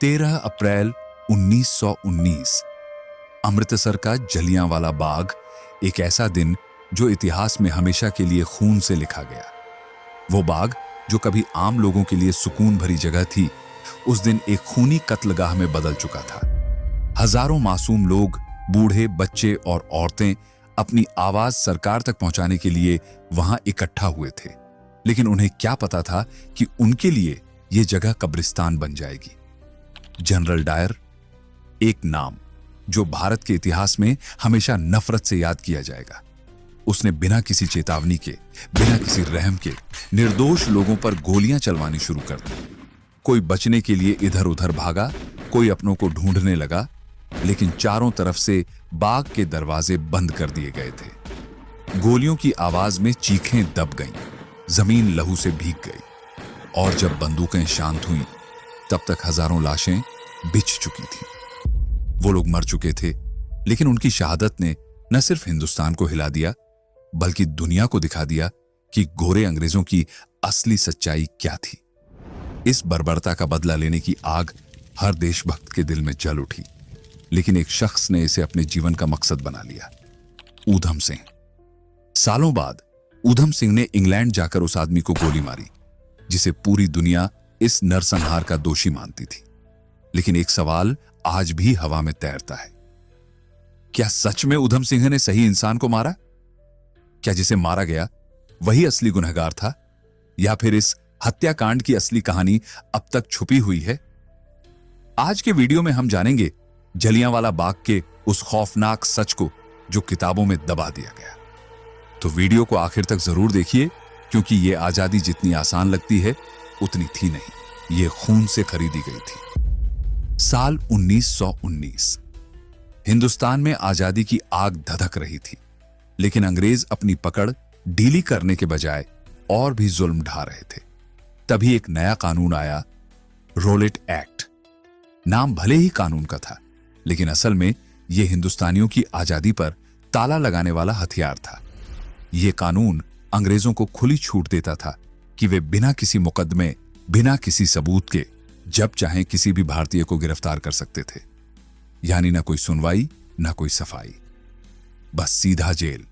13 अप्रैल 1919 अमृतसर का जलियांवाला बाग, एक ऐसा दिन जो इतिहास में हमेशा के लिए खून से लिखा गया। वो बाग जो कभी आम लोगों के लिए सुकून भरी जगह थी, उस दिन एक खूनी कत्लगाह में बदल चुका था। हजारों मासूम लोग, बूढ़े, बच्चे और औरतें अपनी आवाज सरकार तक पहुंचाने के लिए वहां इकट्ठा हुए थे, लेकिन उन्हें क्या पता था कि उनके लिए यह जगह कब्रिस्तान बन जाएगी। जनरल डायर, एक नाम जो भारत के इतिहास में हमेशा नफरत से याद किया जाएगा। उसने बिना किसी चेतावनी के, बिना किसी रहम के निर्दोष लोगों पर गोलियां चलवानी शुरू कर दी। कोई बचने के लिए इधर उधर भागा, कोई अपनों को ढूंढने लगा, लेकिन चारों तरफ से बाग के दरवाजे बंद कर दिए गए थे। गोलियों की आवाज में चीखें दब गईं, जमीन लहू से भीग गई, और जब बंदूकें शांत हुईं, तब तक हजारों लाशें बिछ चुकी थीं। वो लोग मर चुके थे, लेकिन उनकी शहादत ने न सिर्फ हिंदुस्तान को हिला दिया, बल्कि दुनिया को दिखा दिया कि गोरे अंग्रेजों की असली सच्चाई क्या थी। इस बर्बरता का बदला लेने की आग हर देशभक्त के दिल में जल उठी, लेकिन एक शख्स ने इसे अपने जीवन का मकसद बना लिया, ऊधम सिंह। सालों बाद ऊधम सिंह ने इंग्लैंड जाकर उस आदमी को गोली मारी जिसे पूरी दुनिया इस नरसंहार का दोषी मानती थी। लेकिन एक सवाल आज भी हवा में तैरता है, क्या सच में ऊधम सिंह ने सही इंसान को मारा? क्या जिसे मारा गया वही असली गुनहगार था, या फिर इस हत्याकांड की असली कहानी अब तक छुपी हुई है? आज के वीडियो में हम जानेंगे जलियांवाला बाग के उस खौफनाक सच को जो किताबों में दबा दिया गया। तो वीडियो को आखिर तक जरूर देखिए, क्योंकि यह आजादी जितनी आसान लगती है उतनी थी नहीं। यह खून से खरीदी गई थी। साल 1919। हिंदुस्तान में आजादी की आग धधक रही थी, लेकिन अंग्रेज अपनी पकड़ ढीली करने के बजाय और भी जुल्म ढा रहे थे। तभी एक नया कानून आया, रोलेट एक्ट। नाम भले ही कानून का था, लेकिन असल में यह हिंदुस्तानियों की आजादी पर ताला लगाने वाला हथियार था। यह कानून अंग्रेजों को खुली छूट देता था कि वे बिना किसी मुकदमे, बिना किसी सबूत के जब चाहें किसी भी भारतीय को गिरफ्तार कर सकते थे। यानी ना कोई सुनवाई, ना कोई सफाई, बस सीधा जेल।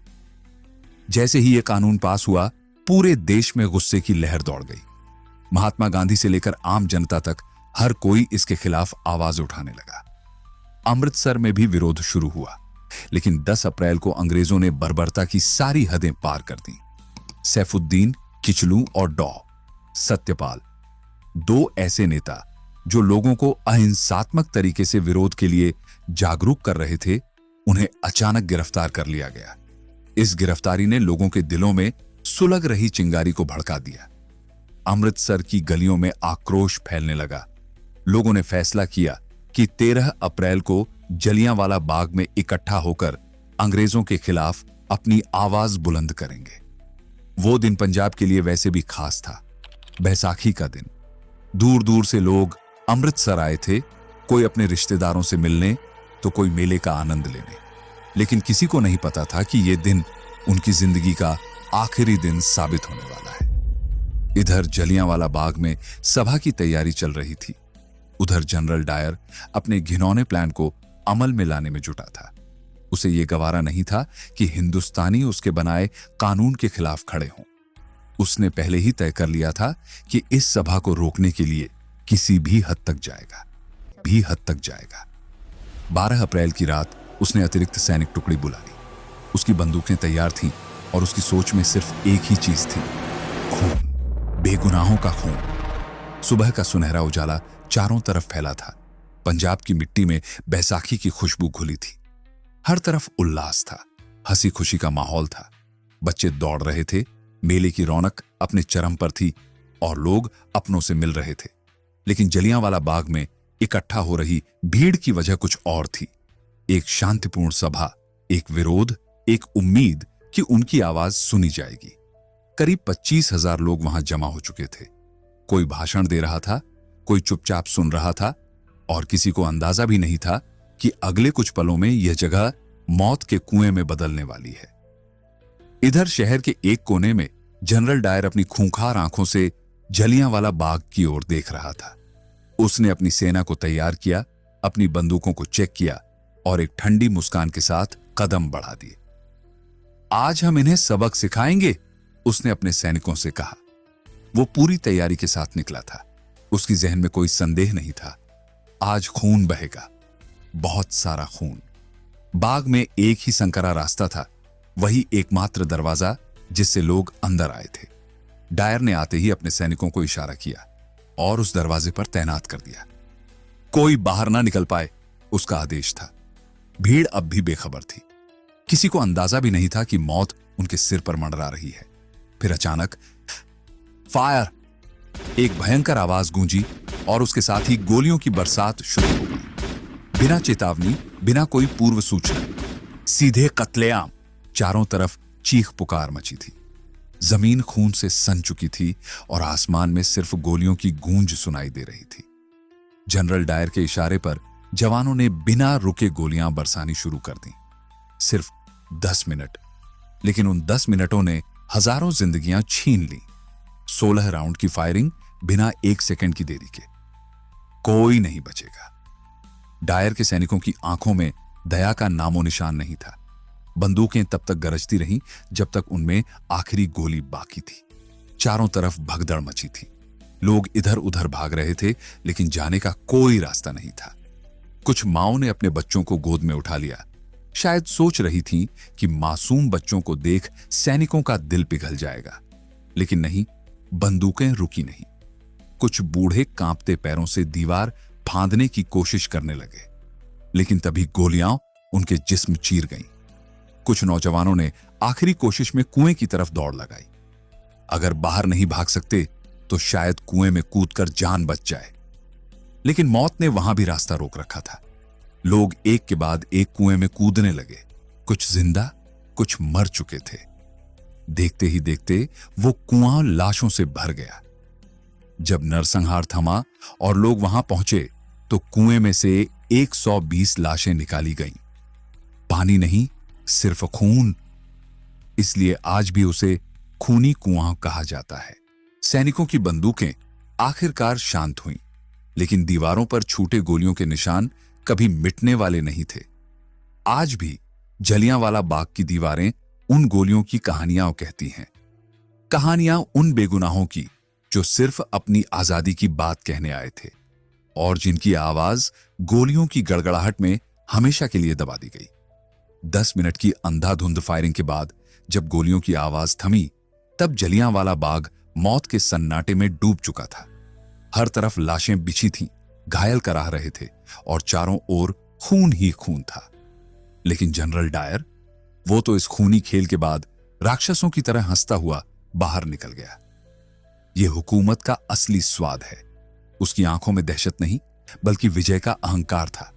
जैसे ही यह कानून पास हुआ, पूरे देश में गुस्से की लहर दौड़ गई। महात्मा गांधी से लेकर आम जनता तक हर कोई इसके खिलाफ आवाज उठाने लगा। अमृतसर में भी विरोध शुरू हुआ, लेकिन 10 अप्रैल को अंग्रेजों ने बर्बरता की सारी हदें पार कर दी। सैफुद्दीन किचलू और डॉ सत्यपाल, दो ऐसे नेता जो लोगों को अहिंसात्मक तरीके से विरोध के लिए जागरूक कर रहे थे, उन्हें अचानक गिरफ्तार कर लिया गया। इस गिरफ्तारी ने लोगों के दिलों में सुलग रही चिंगारी को भड़का दिया। अमृतसर की गलियों में आक्रोश फैलने लगा। लोगों ने फैसला किया कि 13 अप्रैल को जलियांवाला बाग में इकट्ठा होकर अंग्रेजों के खिलाफ अपनी आवाज बुलंद करेंगे। वो दिन पंजाब के लिए वैसे भी खास था, बैसाखी का दिन। दूर दूर से लोग अमृतसर आए थे, कोई अपने रिश्तेदारों से मिलने, तो कोई मेले का आनंद लेने। लेकिन किसी को नहीं पता था कि यह दिन उनकी जिंदगी का आखिरी दिन साबित होने वाला है। इधर जलियांवाला बाग में सभा की तैयारी चल रही थी, उधर जनरल डायर अपने घिनौने प्लान को अमल में लाने में जुटा था। उसे यह गवारा नहीं था कि हिंदुस्तानी उसके बनाए कानून के खिलाफ खड़े हों। उसने पहले ही तय कर लिया था कि इस सभा को रोकने के लिए किसी भी हद तक जाएगा। 12 अप्रैल की रात उसने अतिरिक्त सैनिक टुकड़ी बुला ली। उसकी बंदूकें तैयार थीं और उसकी सोच में सिर्फ एक ही चीज थी, खून, बेगुनाहों का खून। सुबह का सुनहरा उजाला चारों तरफ फैला था। पंजाब की मिट्टी में बैसाखी की खुशबू घुली थी। हर तरफ उल्लास था, हंसी खुशी का माहौल था। बच्चे दौड़ रहे थे, मेले की रौनक अपने चरम पर थी और लोग अपनों से मिल रहे थे। लेकिन जलियांवाला बाग में इकट्ठा हो रही भीड़ की वजह कुछ और थी। एक शांतिपूर्ण सभा, एक विरोध, एक उम्मीद कि उनकी आवाज सुनी जाएगी। करीब 25,000 लोग वहां जमा हो चुके थे। कोई भाषण दे रहा था, कोई चुपचाप सुन रहा था, और किसी को अंदाजा भी नहीं था कि अगले कुछ पलों में यह जगह मौत के कुएं में बदलने वाली है। इधर शहर के एक कोने में जनरल डायर अपनी खूंखार आंखों से जलियांवाला बाग की ओर देख रहा था। उसने अपनी सेना को तैयार किया, अपनी बंदूकों को चेक किया और एक ठंडी मुस्कान के साथ कदम बढ़ा दिए। आज हम इन्हें सबक सिखाएंगे, उसने अपने सैनिकों से कहा। वो पूरी तैयारी के साथ निकला था। उसकी जहन में कोई संदेह नहीं था। आज खून बहेगा, बहुत सारा खून। बाग में एक ही संकरा रास्ता था, वही एकमात्र दरवाजा जिससे लोग अंदर आए थे। डायर ने आते ही अपने सैनिकों को इशारा किया और उस दरवाजे पर तैनात कर दिया। कोई बाहर ना निकल पाए, उसका आदेश था। भीड़ अब भी बेखबर थी। किसी को अंदाजा भी नहीं था कि मौत उनके सिर पर मंडरा रही है। फिर अचानक फायर, एक भयंकर आवाज गूंजी और उसके साथ ही गोलियों की बरसात शुरू हो गई। बिना चेतावनी, बिना कोई पूर्व सूचना, सीधे कत्लेआम। चारों तरफ चीख पुकार मची थी। जमीन खून से सन चुकी थी और आसमान में सिर्फ गोलियों की गूंज सुनाई दे रही थी। जनरल डायर के इशारे पर जवानों ने बिना रुके गोलियां बरसानी शुरू कर दी। सिर्फ 10 मिनट, लेकिन उन 10 मिनटों ने हजारों जिंदगियां छीन ली। 16 राउंड की फायरिंग बिना 1 सेकंड की देरी के। कोई नहीं बचेगा। डायर के सैनिकों की आंखों में दया का नामो निशान नहीं था। बंदूकें तब तक गरजती रहीं जब तक उनमें आखिरी गोली बाकी थी। चारों तरफ भगदड़ मची थी। लोग इधर उधर भाग रहे थे, लेकिन जाने का कोई रास्ता नहीं था। कुछ माओं ने अपने बच्चों को गोद में उठा लिया। शायद सोच रही थीं कि मासूम बच्चों को देख सैनिकों का दिल पिघल जाएगा, लेकिन नहीं, बंदूकें रुकी नहीं। कुछ बूढ़े कांपते पैरों से दीवार फांदने की कोशिश करने लगे, लेकिन तभी गोलियां उनके जिस्म चीर गईं। कुछ नौजवानों ने आखिरी कोशिश में कुएं की तरफ दौड़ लगाई। अगर बाहर नहीं भाग सकते तो शायद कुएं में कूदकर जान बच जाए, लेकिन मौत ने वहां भी रास्ता रोक रखा था। लोग एक के बाद एक कुएं में कूदने लगे। कुछ जिंदा, कुछ मर चुके थे। देखते ही देखते वो कुआं लाशों से भर गया। जब नरसंहार थमा और लोग वहां पहुंचे तो कुएं में से 120 लाशें निकाली गईं। पानी नहीं, सिर्फ खून। इसलिए आज भी उसे खूनी कुआं कहा जाता है। सैनिकों की बंदूकें आखिरकार शांत हुईं, लेकिन दीवारों पर छूटे गोलियों के निशान कभी मिटने वाले नहीं थे। आज भी जलियांवाला बाग की दीवारें उन गोलियों की कहानियां कहती हैं। कहानियां उन बेगुनाहों की जो सिर्फ अपनी आजादी की बात कहने आए थे और जिनकी आवाज गोलियों की गड़गड़ाहट में हमेशा के लिए दबा दी गई। 10 मिनट की अंधाधुंध फायरिंग के बाद जब गोलियों की आवाज थमी, तब जलियांवाला बाग मौत के सन्नाटे में डूब चुका था। हर तरफ लाशें बिछी थीं, घायल कराह रहे थे और चारों ओर खून ही खून था। लेकिन जनरल डायर, वो तो इस खूनी खेल के बाद राक्षसों की तरह हंसता हुआ बाहर निकल गया। यह हुकूमत का असली स्वाद है। उसकी आंखों में दहशत नहीं, बल्कि विजय का अहंकार था।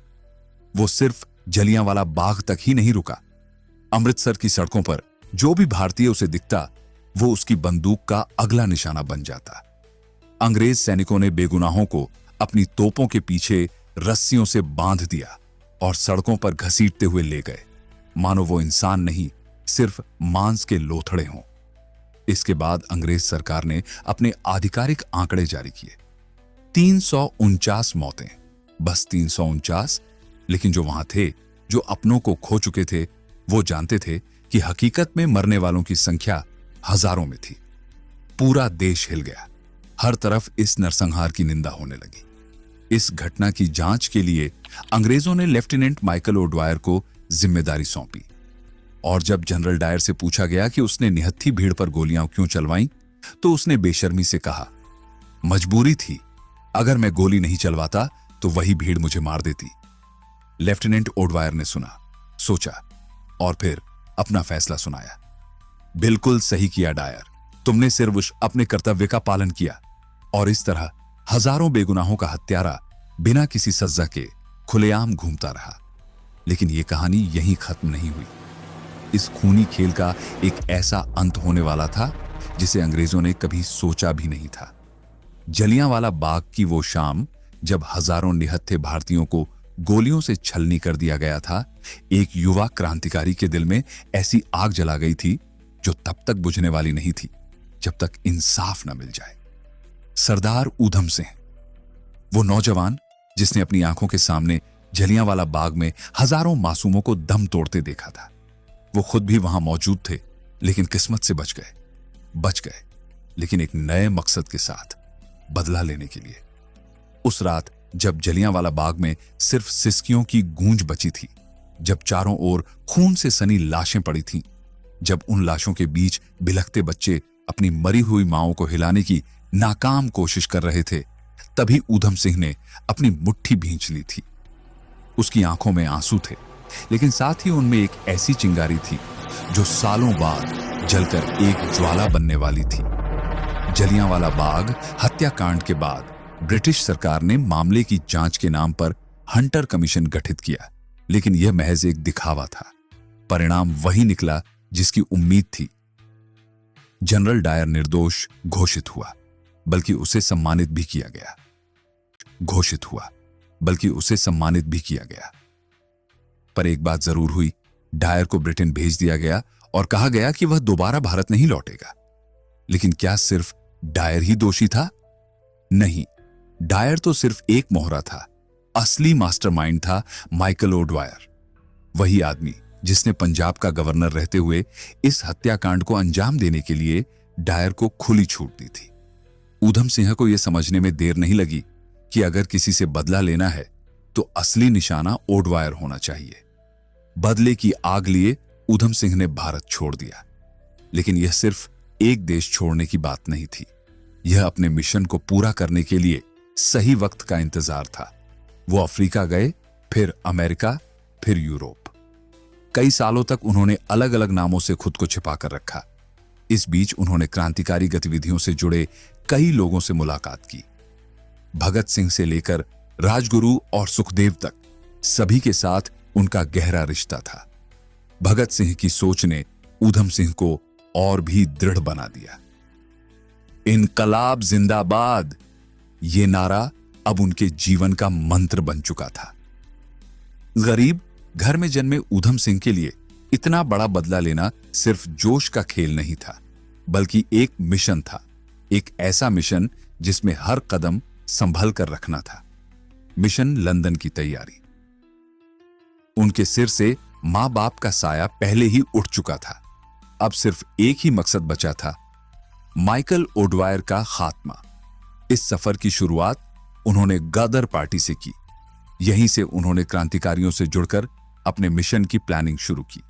वो सिर्फ जलियांवाला बाग तक ही नहीं रुका। अमृतसर की सड़कों पर जो भी भारतीय उसे दिखता, वो उसकी बंदूक का अगला निशाना बन जाता। अंग्रेज सैनिकों ने बेगुनाहों को अपनी तोपों के पीछे रस्सियों से बांध दिया और सड़कों पर घसीटते हुए ले गए, मानो वो इंसान नहीं, सिर्फ मांस के लोथड़े हों। इसके बाद अंग्रेज सरकार ने अपने आधिकारिक आंकड़े जारी किए। 349 मौतें, बस 349। लेकिन जो वहां थे, जो अपनों को खो चुके थे, वो जानते थे कि हकीकत में मरने वालों की संख्या हजारों में थी। पूरा देश हिल गया। हर तरफ इस नरसंहार की निंदा होने लगी। इस घटना की जांच के लिए अंग्रेजों ने लेफ्टिनेंट माइकल ओडवायर को जिम्मेदारी सौंपी। और जब जनरल डायर से पूछा गया कि उसने निहत्थी भीड़ पर गोलियां क्यों चलवाईं, तो उसने बेशर्मी से कहा, मजबूरी थी। अगर मैं गोली नहीं चलवाता तो वही भीड़ मुझे मार देती। लेफ्टिनेंट ओडवायर ने सुना, सोचा और फिर अपना फैसला सुनाया। बिल्कुल सही किया डायर, तुमने सिर्फ अपने कर्तव्य का पालन किया और इस तरह हजारों बेगुनाहों का हत्यारा बिना किसी सजा के खुलेआम घूमता रहा। लेकिन यह कहानी यहीं खत्म नहीं हुई। इस खूनी खेल का एक ऐसा अंत होने वाला था जिसे अंग्रेजों ने कभी सोचा भी नहीं था। जलियांवाला बाग की वो शाम, जब हजारों निहत्थे भारतीयों को गोलियों से छलनी कर दिया गया था, एक युवा क्रांतिकारी के दिल में ऐसी आग जला गई थी जो तब तक बुझने वाली नहीं थी जब तक इंसाफ न मिल जाए। सरदार ऊधम सिंह, वो नौजवान जिसने अपनी आंखों के सामने जलियांवाला बाग में हजारों मासूमों को दम तोड़ते देखा था। वो खुद भी वहां मौजूद थे, लेकिन किस्मत से बच गए, लेकिन एक नए मकसद के साथ, बदला लेने के लिए। उस रात जब जलियांवाला बाग में सिर्फ सिसकियों की गूंज बची थी, जब चारों ओर खून से सनी लाशें पड़ी थीं, जब उन लाशों के बीच बिलखते बच्चे अपनी मरी हुई माओं को हिलाने की नाकाम कोशिश कर रहे थे, तभी ऊधम सिंह ने अपनी मुट्ठी भींच ली थी। उसकी आंखों में आंसू थे, लेकिन साथ ही उनमें एक ऐसी चिंगारी थी जो सालों बाद जलकर एक ज्वाला बनने वाली थी। जलियांवाला बाग हत्याकांड के बाद ब्रिटिश सरकार ने मामले की जांच के नाम पर हंटर कमीशन गठित किया, लेकिन यह महज एक दिखावा था। परिणाम वही निकला जिसकी उम्मीद थी। जनरल डायर निर्दोष घोषित हुआ, बल्कि उसे सम्मानित भी किया गया। पर एक बात जरूर हुई, डायर को ब्रिटेन भेज दिया गया और कहा गया कि वह दोबारा भारत नहीं लौटेगा। लेकिन क्या सिर्फ डायर ही दोषी था? नहीं, डायर तो सिर्फ एक मोहरा था। असली मास्टरमाइंड था माइकल ओडवायर, वही आदमी जिसने पंजाब का गवर्नर रहते हुए इस हत्याकांड को अंजाम देने के लिए डायर को खुली छूट दी थी। ऊधम सिंह को यह समझने में देर नहीं लगी कि अगर किसी से बदला लेना है तो असली निशाना ओडवायर होना चाहिए। बदले की आग लिए ऊधम सिंह ने भारत छोड़ दिया, लेकिन यह सिर्फ एक देश छोड़ने की बात नहीं थी। यह अपने मिशन को पूरा करने के लिए सही वक्त का इंतजार था। वो अफ्रीका गए, फिर अमेरिका, फिर यूरोप। कई सालों तक उन्होंने अलग अलग नामों से खुद को छिपा कर रखा। इस बीच उन्होंने क्रांतिकारी गतिविधियों से जुड़े कई लोगों से मुलाकात की। भगत सिंह से लेकर राजगुरु और सुखदेव तक सभी के साथ उनका गहरा रिश्ता था। भगत सिंह की सोच ने ऊधम सिंह को और भी दृढ़ बना दिया। इनकलाब जिंदाबाद, ये नारा अब उनके जीवन का मंत्र बन चुका था। गरीब घर में जन्मे ऊधम सिंह के लिए इतना बड़ा बदला लेना सिर्फ जोश का खेल नहीं था, बल्कि एक मिशन था। एक ऐसा मिशन जिसमें हर कदम संभल कर रखना था। मिशन लंदन की तैयारी। उनके सिर से मां बाप का साया पहले ही उठ चुका था। अब सिर्फ एक ही मकसद बचा था, माइकल ओडवायर का खात्मा। इस सफर की शुरुआत उन्होंने गदर पार्टी से की। यहीं से उन्होंने क्रांतिकारियों से जुड़कर अपने मिशन की प्लानिंग शुरू की।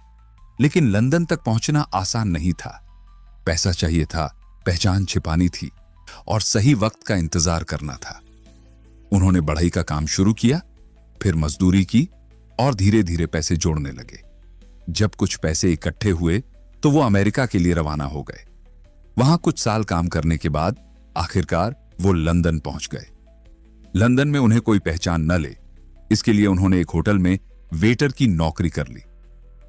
लेकिन लंदन तक पहुंचना आसान नहीं था। पैसा चाहिए था, पहचान छिपानी थी और सही वक्त का इंतजार करना था। उन्होंने बढ़ई का काम शुरू किया, फिर मजदूरी की और धीरे धीरे पैसे जोड़ने लगे। जब कुछ पैसे इकट्ठे हुए तो वो अमेरिका के लिए रवाना हो गए। वहां कुछ साल काम करने के बाद आखिरकार वो लंदन पहुंच गए। लंदन में उन्हें कोई पहचान न ले, इसके लिए उन्होंने एक होटल में वेटर की नौकरी कर ली।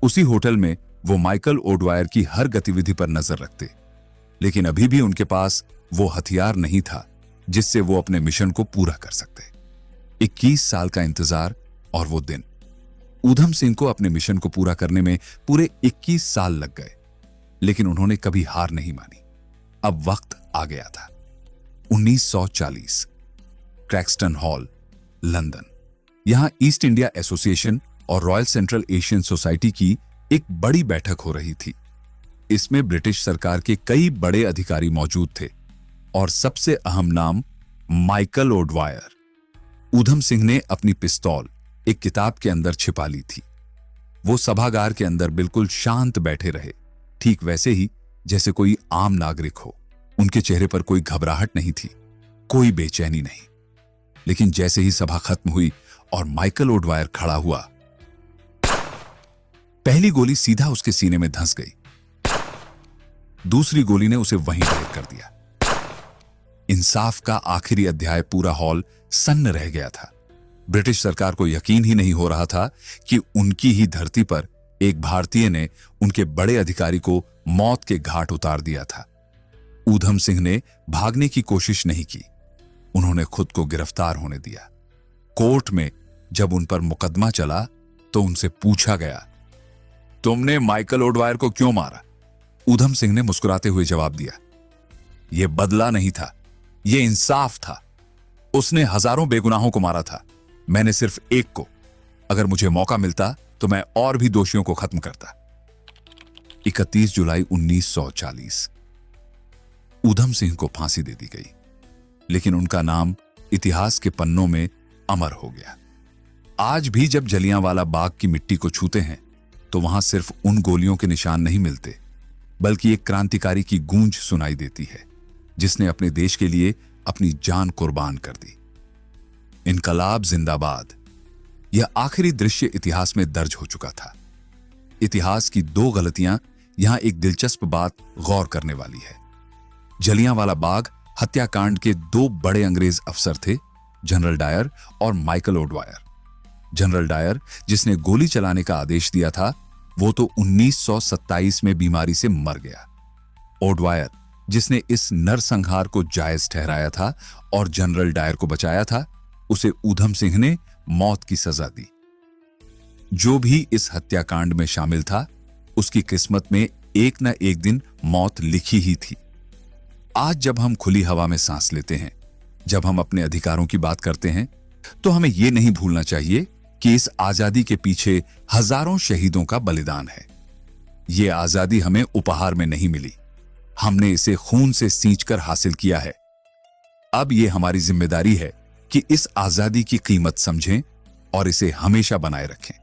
उसी होटल में वो माइकल ओडवायर की हर गतिविधि पर नजर रखते। लेकिन अभी भी उनके पास वो हथियार नहीं था जिससे वो अपने मिशन को पूरा कर सकते। 21 साल का इंतजार और वो दिन। ऊधम सिंह को अपने मिशन को पूरा करने में पूरे 21 साल लग गए, लेकिन उन्होंने कभी हार नहीं मानी। अब वक्त आ गया था। 1940, क्रैक्सटन हॉल, लंदन। यहां ईस्ट इंडिया एसोसिएशन और रॉयल सेंट्रल एशियन सोसाइटी की एक बड़ी बैठक हो रही थी। इसमें ब्रिटिश सरकार के कई बड़े अधिकारी मौजूद थे और सबसे अहम नाम माइकल ओडवायर। ऊधम सिंह ने अपनी पिस्तौल एक किताब के अंदर छिपा ली थी। वो सभागार के अंदर बिल्कुल शांत बैठे रहे, ठीक वैसे ही जैसे कोई आम नागरिक हो। उनके चेहरे पर कोई घबराहट नहीं थी, कोई बेचैनी नहीं। लेकिन जैसे ही सभा खत्म हुई और माइकल ओडवायर खड़ा हुआ, पहली गोली सीधा उसके सीने में धंस गई। दूसरी गोली ने उसे वहीं ढेर कर दिया। इंसाफ का आखिरी अध्याय पूरा हॉल सन्न रह गया था। ब्रिटिश सरकार को यकीन ही नहीं हो रहा था कि उनकी ही धरती पर एक भारतीय ने उनके बड़े अधिकारी को मौत के घाट उतार दिया था। ऊधम सिंह ने भागने की कोशिश नहीं की, उन्होंने खुद को गिरफ्तार होने दिया। कोर्ट में जब उन पर मुकदमा चला तो उनसे पूछा गया, तुमने माइकल ओडवायर को क्यों मारा? ऊधम सिंह ने मुस्कुराते हुए जवाब दिया, यह बदला नहीं था, यह इंसाफ था। उसने हजारों बेगुनाहों को मारा था, मैंने सिर्फ एक को। अगर मुझे मौका मिलता तो मैं और भी दोषियों को खत्म करता। 31 जुलाई 1940 ऊधम सिंह को फांसी दे दी गई, लेकिन उनका नाम इतिहास के पन्नों में अमर हो गया। आज भी जब जलियांवाला बाग की मिट्टी को छूते हैं तो वहां सिर्फ उन गोलियों के निशान नहीं मिलते, बल्कि एक क्रांतिकारी की गूंज सुनाई देती है जिसने अपने देश के लिए अपनी जान कुर्बान कर दी। इनकलाब जिंदाबाद, यह आखिरी दृश्य इतिहास में दर्ज हो चुका था। इतिहास की दो गलतियां यहां एक दिलचस्प बात गौर करने वाली है। जलियांवाला बाग हत्याकांड के दो बड़े अंग्रेज अफसर थे, जनरल डायर और माइकल ओडवायर। जनरल डायर, जिसने गोली चलाने का आदेश दिया था, वो तो 1927 में बीमारी से मर गया। ओडवायर, जिसने इस नरसंहार को जायज ठहराया था और जनरल डायर को बचाया था, उसे ऊधम सिंह ने मौत की सजा दी। जो भी इस हत्याकांड में शामिल था, उसकी किस्मत में एक न एक दिन मौत लिखी ही थी। आज जब हम खुली हवा में सांस लेते हैं, जब हम अपने अधिकारों की बात करते हैं, तो हमें यह नहीं भूलना चाहिए कि इस आजादी के पीछे हजारों शहीदों का बलिदान है। यह आजादी हमें उपहार में नहीं मिली, हमने इसे खून से सींचकर हासिल किया है। अब यह हमारी जिम्मेदारी है कि इस आजादी की कीमत समझें और इसे हमेशा बनाए रखें।